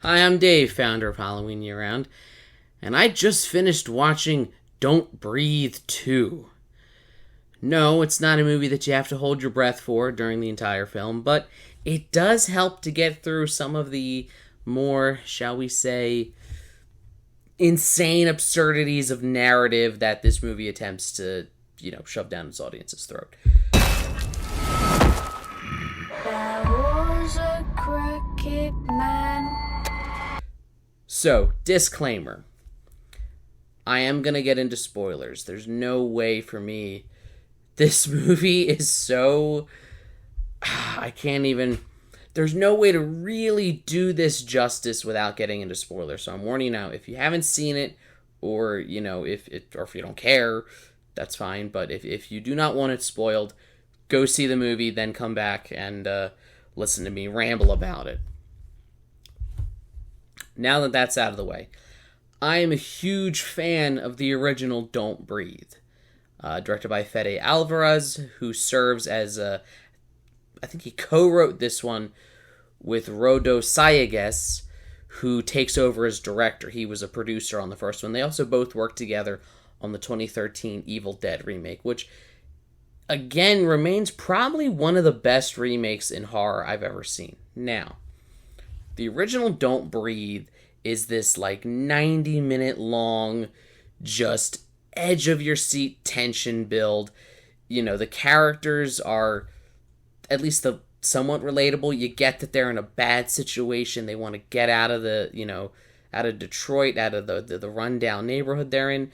Hi, I'm Dave, founder of Halloween Year Round, and I just finished watching Don't Breathe 2. No, it's not a movie that you have to hold your breath for during the entire film, but it does help to get through some of the more, shall we say, insane absurdities of narrative that this movie attempts to, shove down its audience's throat. There was a cricket man. So, disclaimer. I am going to get into spoilers. There's no way for me. This movie is so... I can't even... There's no way to really do this justice without getting into spoilers. So I'm warning you now, if you haven't seen it, or, if you don't care, that's fine. But if you do not want it spoiled, go see the movie, then come back and listen to me ramble about it. Now that that's out of the way, I am a huge fan of the original Don't Breathe, directed by Fede Alvarez, who serves as I think he co-wrote this one with Rodo Sayagues, who takes over as director. He was a producer on the first one. They also both worked together on the 2013 Evil Dead remake, which, again, remains probably one of the best remakes in horror I've ever seen. Now, the original Don't Breathe is this 90-minute long, just edge-of-your-seat tension build. The characters are at least somewhat relatable. You get that they're in a bad situation. They want to get out of out of Detroit, out of the rundown neighborhood they're in.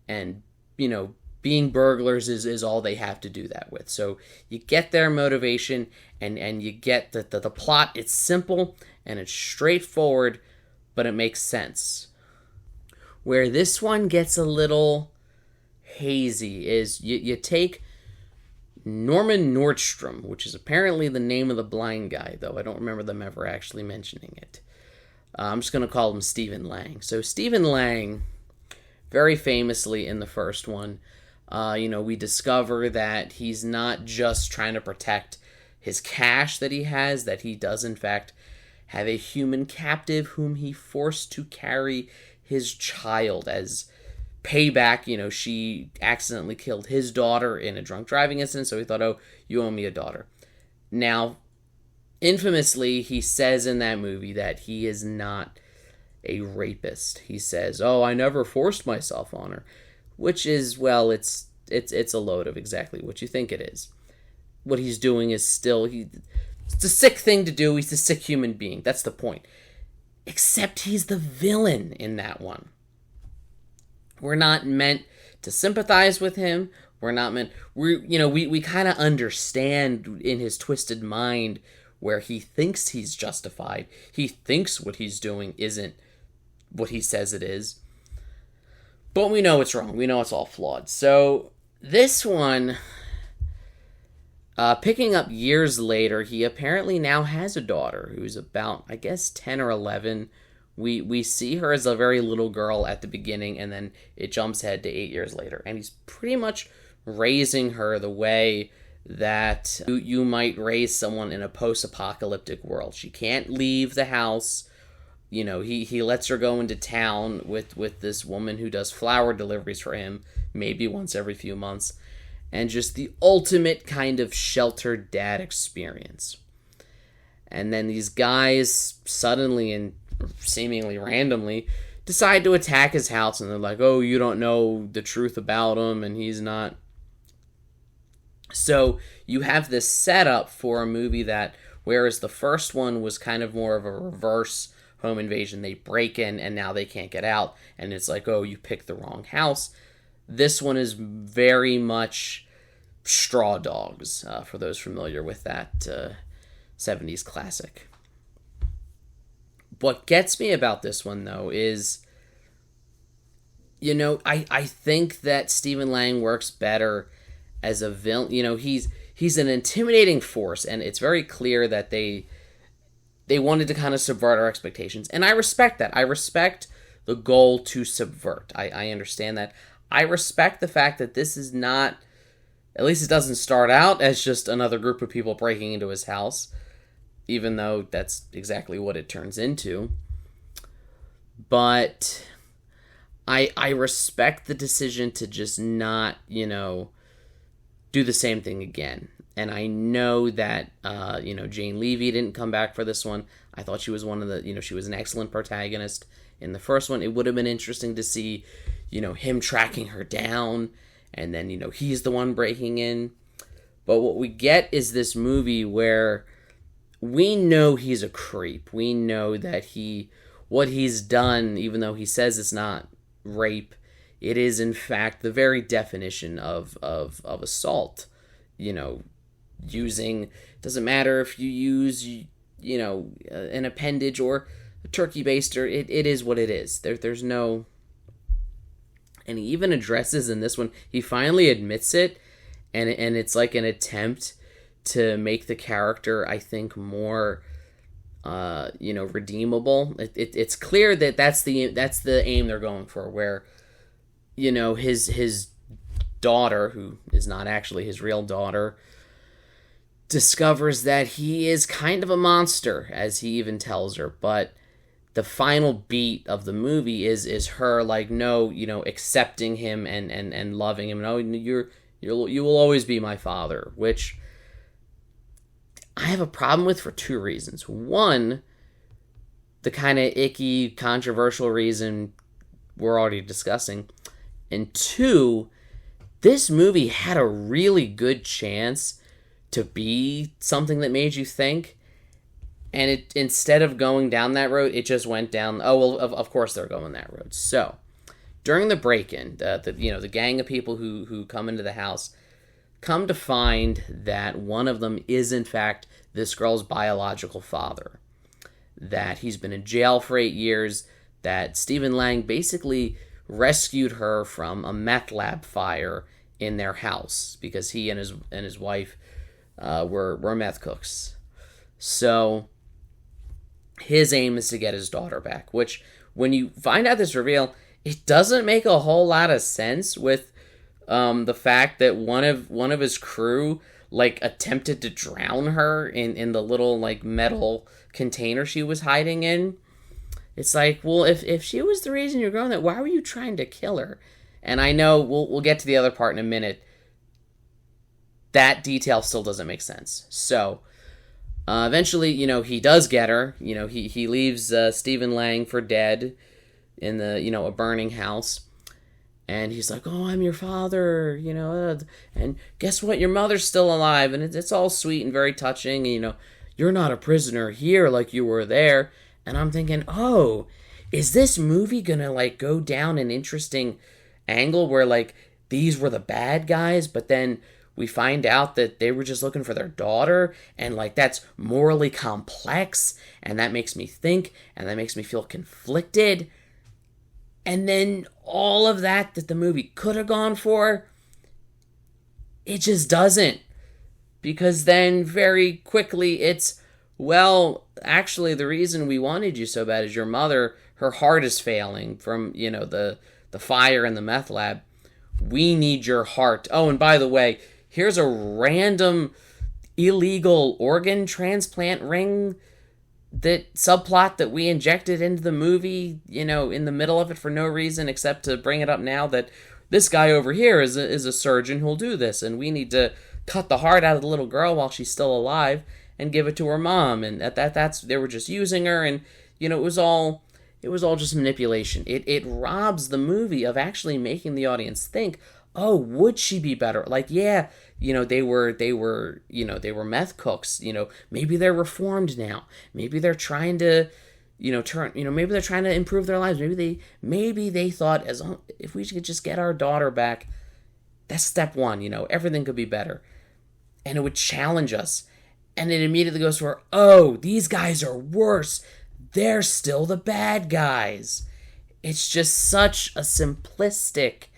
And, being burglars is all they have to do that with. So you get their motivation, and you get that the plot. It's simple and it's straightforward, but it makes sense. Where this one gets a little hazy is you take Norman Nordstrom, which is apparently the name of the blind guy, though I don't remember them ever actually mentioning it. I'm just going to call him Stephen Lang. So Stephen Lang, very famously in the first one, we discover that he's not just trying to protect his cash that he has, that he does in fact have a human captive whom he forced to carry his child as payback. She accidentally killed his daughter in a drunk driving incident, so he thought, oh, you owe me a daughter. Now, infamously, he says in that movie that he is not a rapist. He says, oh, I never forced myself on her, which is, well, it's a load of exactly what you think it is. What he's doing is still, it's a sick thing to do. He's a sick human being. That's the point. Except he's the villain in that one. We're not meant to sympathize with him. We're not meant... We kind of understand in his twisted mind where he thinks he's justified. He thinks what he's doing isn't what he says it is. But we know it's wrong. We know it's all flawed. So this one... picking up years later, he apparently now has a daughter who's about, I guess, 10 or 11. We see her as a very little girl at the beginning, and then it jumps ahead to 8 years later. And he's pretty much raising her the way that you might raise someone in a post-apocalyptic world. She can't leave the house. He lets her go into town with this woman who does flower deliveries for him, maybe once every few months. And just the ultimate kind of sheltered dad experience. And then these guys suddenly and seemingly randomly decide to attack his house, and they're like, oh, you don't know the truth about him, and he's not. So you have this setup for a movie that, whereas the first one was kind of more of a reverse home invasion, they break in and now they can't get out, and it's like, oh, you picked the wrong house. This one is very much Straw Dogs, for those familiar with that 70s classic. What gets me about this one, though, is, I think that Stephen Lang works better as a villain. He's an intimidating force, and it's very clear that they wanted to kind of subvert our expectations. And I respect that. I respect the goal to subvert. I understand that. I respect the fact that this is not, at least it doesn't start out as just another group of people breaking into his house, even though that's exactly what it turns into. But I respect the decision to just not, do the same thing again. And I know that, Jane Levy didn't come back for this one. I thought she was she was an excellent protagonist in the first one. It would have been interesting to see, him tracking her down, and then, he's the one breaking in. But what we get is this movie where we know he's a creep. We know that what he's done, even though he says it's not rape, it is in fact the very definition of assault. Using, doesn't matter if you use, an appendage or a turkey baster, it is what it is. There's no, and he even addresses in this one, he finally admits it, and it's like an attempt to make the character, I think, more redeemable. It's clear that that's the aim they're going for, where his daughter, who is not actually his real daughter, discovers that he is kind of a monster, as he even tells her. But the final beat of the movie is her accepting him and loving him. No, you will always be my father, which I have a problem with for two reasons. One, the kind of icky, controversial reason we're already discussing. And two, this movie had a really good chance to be something that made you think. And it, instead of going down that road, it just went down, of course they're going that road. So, during the break-in, the gang of people who come into the house come to find that one of them is, in fact, this girl's biological father. That he's been in jail for 8 years, that Stephen Lang basically rescued her from a meth lab fire in their house, because he and his wife were meth cooks. So, his aim is to get his daughter back, which, when you find out this reveal, it doesn't make a whole lot of sense with the fact that one of his crew attempted to drown her in the little metal container she was hiding in. It's like, well, if she was the reason you're going that, why were you trying to kill her? And I know we'll get to the other part in a minute. That detail still doesn't make sense. So eventually, he does get her. He leaves Stephen Lang for dead in a burning house. And he's like, oh, I'm your father, and guess what? Your mother's still alive. And it's all sweet and very touching. And, you're not a prisoner here like you were there. And I'm thinking, oh, is this movie gonna, go down an interesting angle where, these were the bad guys, but then we find out that they were just looking for their daughter, and, that's morally complex, and that makes me think, and that makes me feel conflicted. And then all of that the movie could have gone for, it just doesn't. Because then very quickly it's, well, actually the reason we wanted you so bad is your mother, her heart is failing from, the fire in the meth lab. We need your heart. Oh, and by the way, here's a random illegal organ transplant ring that subplot that we injected into the movie, in the middle of it for no reason except to bring it up now that this guy over here is a surgeon who'll do this, and we need to cut the heart out of the little girl while she's still alive and give it to her mom, and that's they were just using her, and it was all just manipulation. It robs the movie of actually making the audience think, oh, would she be better? Yeah, they were meth cooks. Maybe they're reformed now. Maybe they're trying to, maybe they're trying to improve their lives. Maybe they thought, if we could just get our daughter back, that's step one. Everything could be better, and it would challenge us. And it immediately goes for, oh, these guys are worse. They're still the bad guys. It's just such a simplistic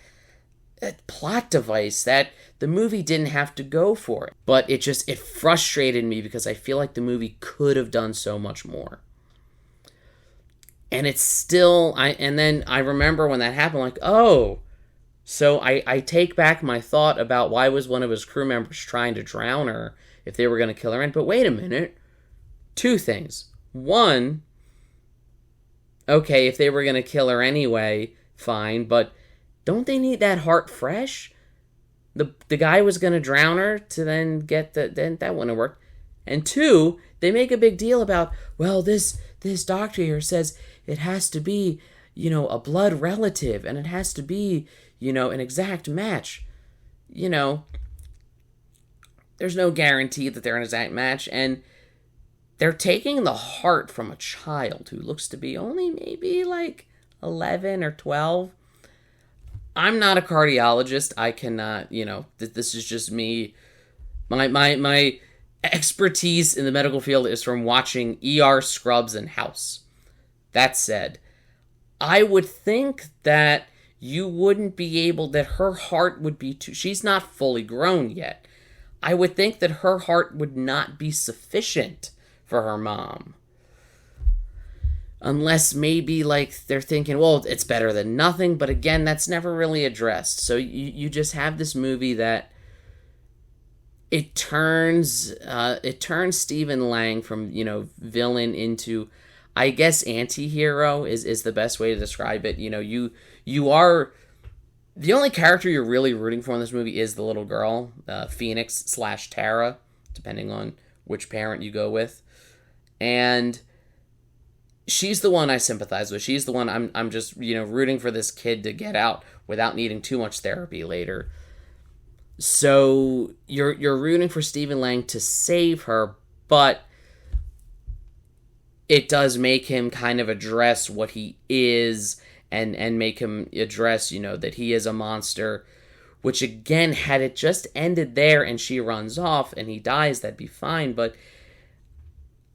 plot device that the movie didn't have to go for it. But it frustrated me because I feel like the movie could have done so much more. And it's still, and then I remember when that happened, oh, so I take back my thought about why was one of his crew members trying to drown her if they were going to kill her. But wait a minute. Two things. One, okay, if they were going to kill her anyway, fine, but don't they need that heart fresh? The guy was going to drown her to then get then that wouldn't have worked. And two, they make a big deal about, well, this doctor here says it has to be, a blood relative, and it has to be, an exact match. There's no guarantee that they're an exact match, and they're taking the heart from a child who looks to be only maybe like 11 or 12. I'm not a cardiologist. I cannot, this is just me. My expertise in the medical field is from watching ER, Scrubs, and House. That said, I would think that you wouldn't be able, that her heart would be too, she's not fully grown yet. I would think that her heart would not be sufficient for her mom. Unless maybe like they're thinking, well, it's better than nothing, but again, that's never really addressed. So you just have this movie that it turns Stephen Lang from, villain into, I guess, anti-hero is the best way to describe it. You are, the only character you're really rooting for in this movie is the little girl, Phoenix/Tara, depending on which parent you go with. And she's the one I sympathize with. She's the one I'm just, rooting for this kid to get out without needing too much therapy later. So you're rooting for Stephen Lang to save her, but it does make him kind of address what he is and make him address, that he is a monster, which again, had it just ended there and she runs off and he dies, that'd be fine, but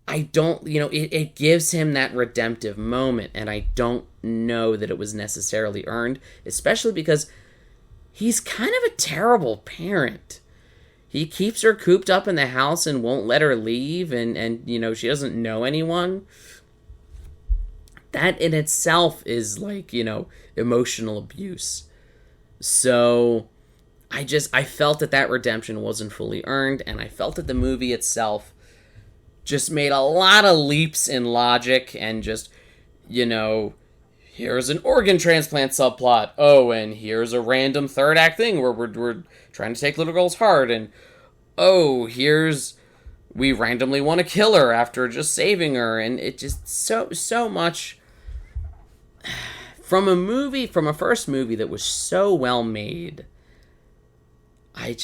I don't, it gives him that redemptive moment, and I don't know that it was necessarily earned, especially because he's kind of a terrible parent. He keeps her cooped up in the house and won't let her leave, and she doesn't know anyone. That in itself is like, emotional abuse. So I felt that redemption wasn't fully earned, and I felt that the movie itself just made a lot of leaps in logic and just, here's an organ transplant subplot. Oh, and here's a random third act thing where we're trying to take little girl's heart. And, oh, we randomly want to kill her after just saving her. And it just so much from a first movie that was so well made. I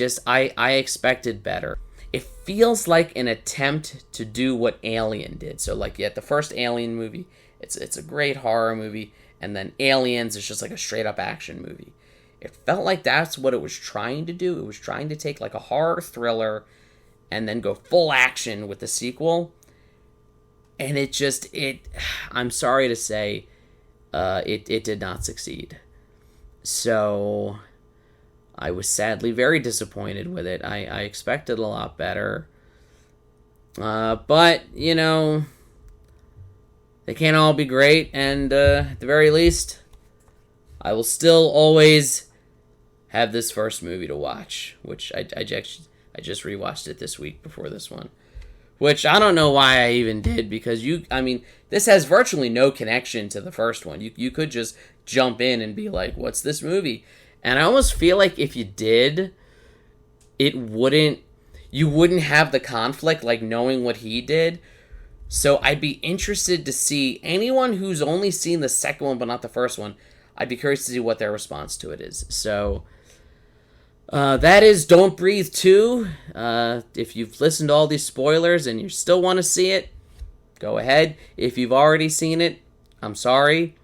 expected better. It feels like an attempt to do what Alien did. So, like, the first Alien movie, it's a great horror movie, and then Aliens is just like a straight-up action movie. It felt like that's what it was trying to do. It was trying to take, like, a horror thriller and then go full action with the sequel. And I'm sorry to say, it did not succeed. So I was sadly very disappointed with it. I expected a lot better. But, they can't all be great, and at the very least, I will still always have this first movie to watch, which I just rewatched it this week before this one. Which I don't know why I even did, because this has virtually no connection to the first one. You could just jump in and be like, what's this movie? And I almost feel like if you did, you wouldn't have the conflict, like knowing what he did. So I'd be interested to see anyone who's only seen the second one but not the first one. I'd be curious to see what their response to it is. So that is Don't Breathe 2. If you've listened to all these spoilers and you still want to see it, go ahead. If you've already seen it, I'm sorry.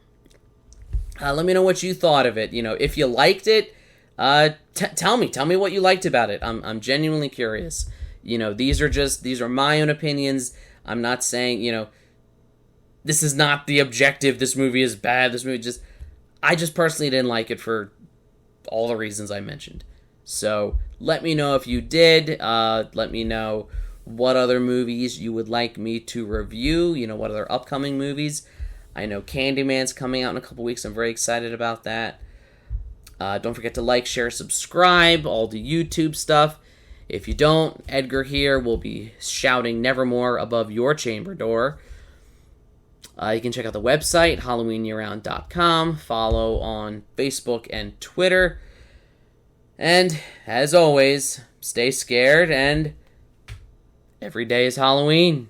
Let me know what you thought of it. If you liked it, tell me what you liked about it. I'm genuinely curious. These are my own opinions. I'm not saying, this is not the objective. This movie is bad. I just personally didn't like it for all the reasons I mentioned. So let me know if you did. Let me know what other movies you would like me to review. What other upcoming movies. I know Candyman's coming out in a couple weeks. I'm very excited about that. Don't forget to like, share, subscribe, all the YouTube stuff. If you don't, Edgar here will be shouting nevermore above your chamber door. You can check out the website, HalloweenYearRound.com. Follow on Facebook and Twitter. And, as always, stay scared, and every day is Halloween.